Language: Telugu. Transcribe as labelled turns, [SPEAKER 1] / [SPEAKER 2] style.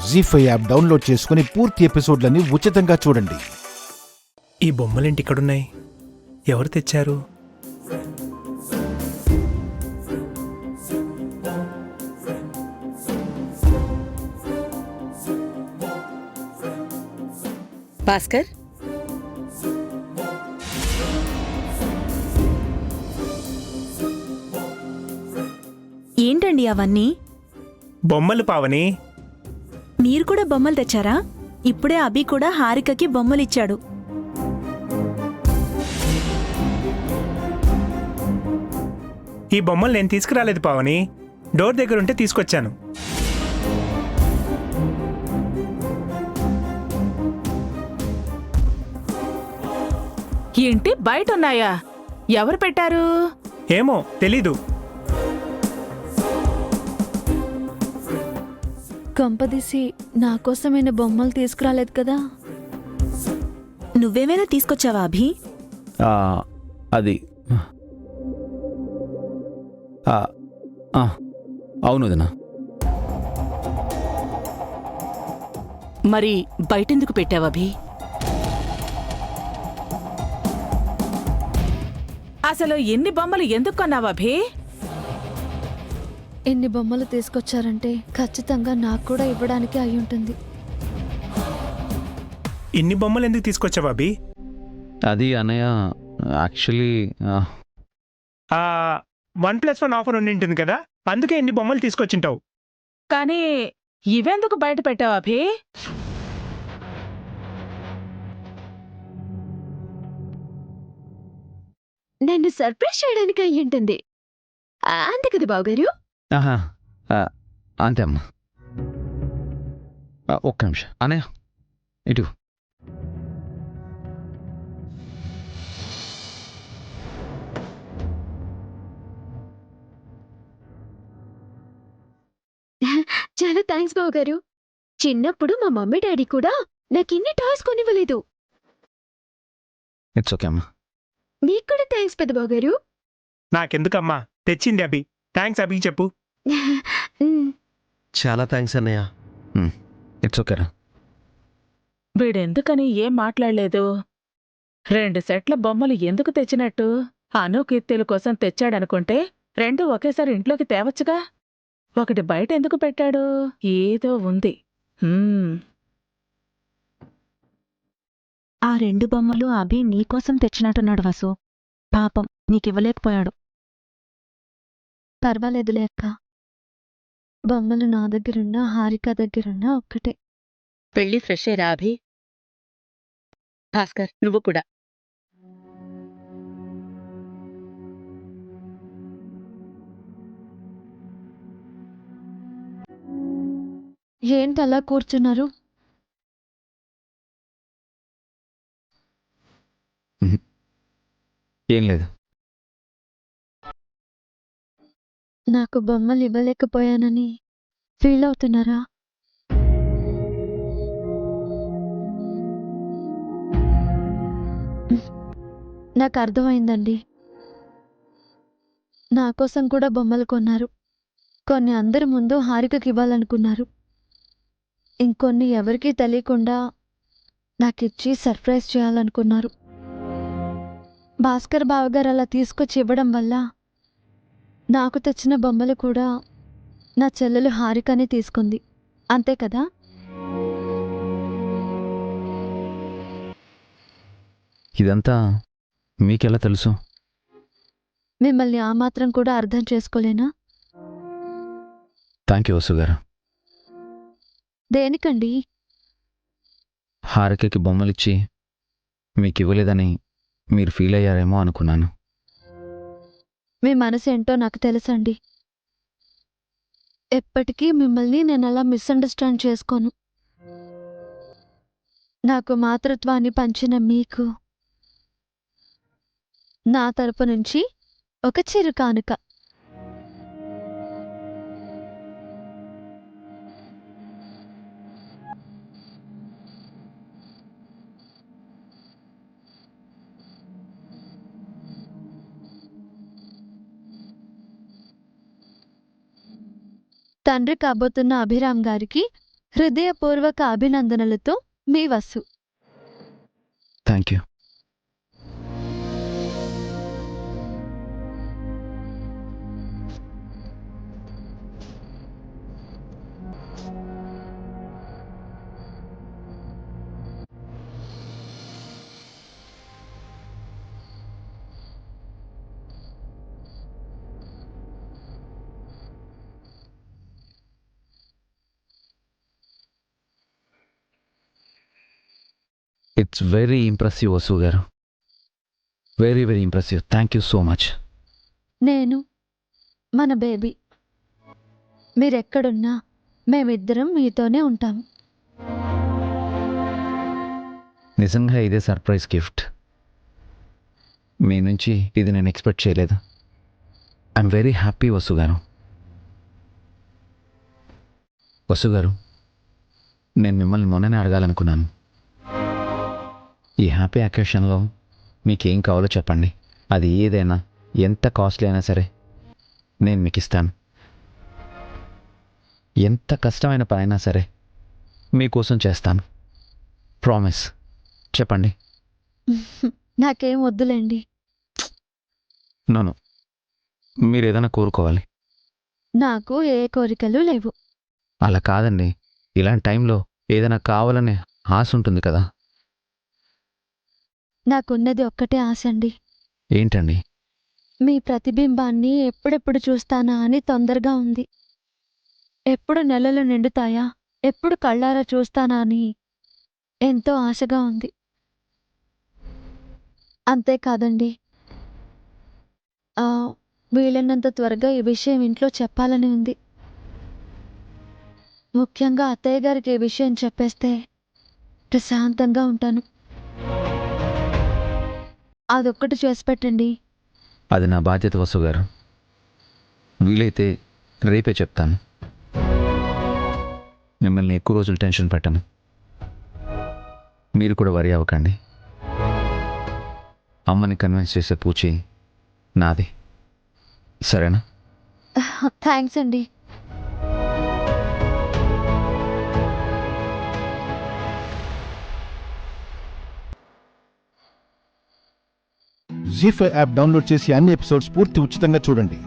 [SPEAKER 1] జీ5 యాప్ డౌన్లోడ్ చేసుకుని పూర్తి ఎపిసోడ్లని ఉచితంగా చూడండి.
[SPEAKER 2] ఈ బొమ్మలేంటి ఇక్కడున్నాయి? ఎవరు తెచ్చారు?
[SPEAKER 3] భాస్కర్,
[SPEAKER 4] ఏంటండి అవన్నీ?
[SPEAKER 2] బొమ్మలు పావని.
[SPEAKER 4] మీరు కూడా బొమ్మలు తెచ్చారా? ఇప్పుడే అభి కూడా హారికకి బొమ్మలిచ్చాడు.
[SPEAKER 2] ఈ బొమ్మలు నేను తీసుకురాలేదు పావని, డోర్ దగ్గర ఉంటే తీసుకొచ్చాను.
[SPEAKER 3] ఏంటి బయట ఉన్నాయా? ఎవరు పెట్టారు?
[SPEAKER 2] ఏమో తెలీదు.
[SPEAKER 5] కంపదీసి నా కోసమైన బొమ్మలు తీసుకురాలేదు కదా?
[SPEAKER 4] నువ్వేమైనా తీసుకొచ్చావా అభి?
[SPEAKER 6] అది అవును వదినా.
[SPEAKER 3] మరి బయటెందుకు పెట్టావభి? అసలు ఎన్ని బొమ్మలు ఎందుకు కొన్నావభి?
[SPEAKER 5] ఎన్ని బొమ్మలు తీసుకొచ్చారంటే ఖచ్చితంగా నాకు కూడా ఇవ్వడానికి అయి ఉంటుంది.
[SPEAKER 2] ఇన్ని బొమ్మలు ఎందుకు తీసుకొచ్చావా అభి?
[SPEAKER 6] అది అన్నయ్య యాక్చువల్లీ
[SPEAKER 2] 1+1 ఆఫర్ ఉండింటుంది కదా, అందుకే ఇన్ని బొమ్మలు తీసుకొచ్చింటావు.
[SPEAKER 3] కానీ ఇవెందుకు బయట పెట్టావభి?
[SPEAKER 5] నన్ను సర్ప్రైజ్ చేయడానికి అయి ఉంటుంది. అంతే కదా బావగారు?
[SPEAKER 6] అంతే అమ్మా. ఒక్క నిమిషం అన్నయ్య, ఇటు.
[SPEAKER 5] చాలా థ్యాంక్స్ బావగారు. చిన్నప్పుడు మా మమ్మీ డాడీ కూడా నాకు ఇన్ని టాయ్స్ కొనివ్వలేదు.
[SPEAKER 6] ఇట్స్ ఓకే అమ్మా.
[SPEAKER 5] మీకు కూడా థ్యాంక్స్ పెద్ద బావగారు.
[SPEAKER 2] నాకెందుకమ్మా, తెచ్చింది అభి. థ్యాంక్స్ అభి చెప్పు.
[SPEAKER 7] చాలా థ్యాంక్స్ అన్నయ్య.
[SPEAKER 6] ఇట్స్ ఓకేరా.
[SPEAKER 3] వీడెందుకని ఏం మాట్లాడలేదు? 2 సెట్ల బొమ్మలు ఎందుకు తెచ్చినట్టు? అను కీర్తిల కోసం తెచ్చాడనుకుంటే 2 ఒకేసారి ఇంట్లోకి తేవచ్చుగా. ఒకటి బయట ఎందుకు పెట్టాడు? ఏదో ఉంది.
[SPEAKER 4] ఆ 2 బొమ్మలు అభి నీకోసం తెచ్చినట్టున్నాడు వసు. పాపం నీకివ్వలేకపోయాడు.
[SPEAKER 5] పర్వాలేదులే అక్క. బొమ్మలు నా దగ్గరున్నా హారిక దగ్గరున్నా ఒక్కటే.
[SPEAKER 3] పెళ్లి ఫ్రెష్ అయ్యరా అభి? భాస్కర్, నువ్వు కూడా.
[SPEAKER 5] ఏంటి అలా కూర్చున్నారు?
[SPEAKER 6] ఏం లేదు.
[SPEAKER 5] నాకు బొమ్మలు ఇవ్వలేకపోయానని ఫీల్ అవుతున్నారా? నాకు అర్థమైందండి. నా కోసం కూడా బొమ్మలు కొన్నారు. కొన్ని అందరి ముందు హారికకి ఇవ్వాలనుకున్నారు. ఇంకొన్ని ఎవరికీ తెలియకుండా నాకిచ్చి సర్ప్రైజ్ చేయాలనుకున్నారు. భాస్కర్ బావగారు అలా తీసుకొచ్చి ఇవ్వడం వల్ల నాకు తెచ్చిన బొమ్మలు కూడా నా చెల్లెలు హారికనే తీసుకుంది. అంతే కదా?
[SPEAKER 6] ఇదంతా మీకెలా తెలుసు?
[SPEAKER 5] మిమ్మల్ని ఆ మాత్రం కూడా అర్థం చేసుకోలేనా?
[SPEAKER 6] థ్యాంక్ యూ వసు గారు.
[SPEAKER 5] దేనికండి?
[SPEAKER 6] హారికకి బొమ్మలిచ్చి మీకు ఇవ్వలేదని మీరు ఫీల్ అయ్యారేమో అనుకున్నాను.
[SPEAKER 5] మీ మనసు ఏంటో నాకు తెలుసండి. ఎప్పటికీ మిమ్మల్ని నేను అలా మిస్అండర్స్టాండ్ చేసుకోను. నాకు మాతృత్వాన్ని పంచిన మీకు నా తరపు నుంచి ఒక చిరు కానుక. తండ్రి కాబోతున్న అభిరామ్ గారికి హృదయపూర్వక అభినందనలతో మీ Vasu.
[SPEAKER 6] Thank you. It's very impressive Vasu గారు. Very very impressive. Thank you so much.
[SPEAKER 5] నేను మన బేబీ. మీరెక్కడున్నా మేమిద్దరం మీతోనే ఉంటాం.
[SPEAKER 6] నిజంగా ఇదే సర్ప్రైజ్ గిఫ్ట్. మీ నుంచి ఇది నేను ఎక్స్పెక్ట్ చేయలేదు. ఐఎమ్ వెరీ హ్యాపీ వసు గారు. వసు గారు, నేను మిమ్మల్ని మొన్ననే అడగాలనుకున్నాను. ఈ హ్యాపీ అకేషన్లో మీకేం కావాలో చెప్పండి. అది ఏదైనా, ఎంత కాస్ట్లీ అయినా సరే నేను మీకు ఇస్తాను. ఎంత కష్టమైన పనైనా సరే మీకోసం చేస్తాను. ప్రామిస్. చెప్పండి.
[SPEAKER 5] నాకేం వద్దులేండి.
[SPEAKER 6] నోను, మీరు ఏదైనా కోరుకోవాలి.
[SPEAKER 5] నాకు ఏ కోరికలు లేవు.
[SPEAKER 6] అలా కాదండి, ఇలాంటి టైంలో ఏదైనా కావాలనే ఆశ ఉంటుంది కదా.
[SPEAKER 5] నాకున్నది ఒక్కటే ఆశ అండి.
[SPEAKER 6] ఏంటండి?
[SPEAKER 5] మీ ప్రతిబింబాన్ని ఎప్పుడెప్పుడు చూస్తానా అని తొందరగా ఉంది. ఎప్పుడు నెలలు నిండుతాయా, ఎప్పుడు కళ్ళారా చూస్తానా అని ఎంతో ఆశగా ఉంది. అంతేకాదండి, వీలైనంత త్వరగా ఈ విషయం ఇంట్లో చెప్పాలని ఉంది. ముఖ్యంగా అత్తయ్య గారికి ఈ విషయం చెప్పేస్తే ప్రశాంతంగా ఉంటాను. అదొక్కటి చేసి పెట్టండి.
[SPEAKER 6] అది నా బాధ్యత వసు గారు. వీలైతే రేపే చెప్తాను. మిమ్మల్ని ఎక్కువ రోజులు టెన్షన్ పెట్టను. మీరు కూడా వరి అవ్వకండి. అమ్మని కన్విన్స్ చేసే పూచి నాది. సరేనా?
[SPEAKER 5] థ్యాంక్స్ అండి.
[SPEAKER 1] జీ5 యాప్ డౌన్లోడ్ చేసి అన్ని ఎపిసోడ్స్ పూర్తి ఉచితంగా చూడండి.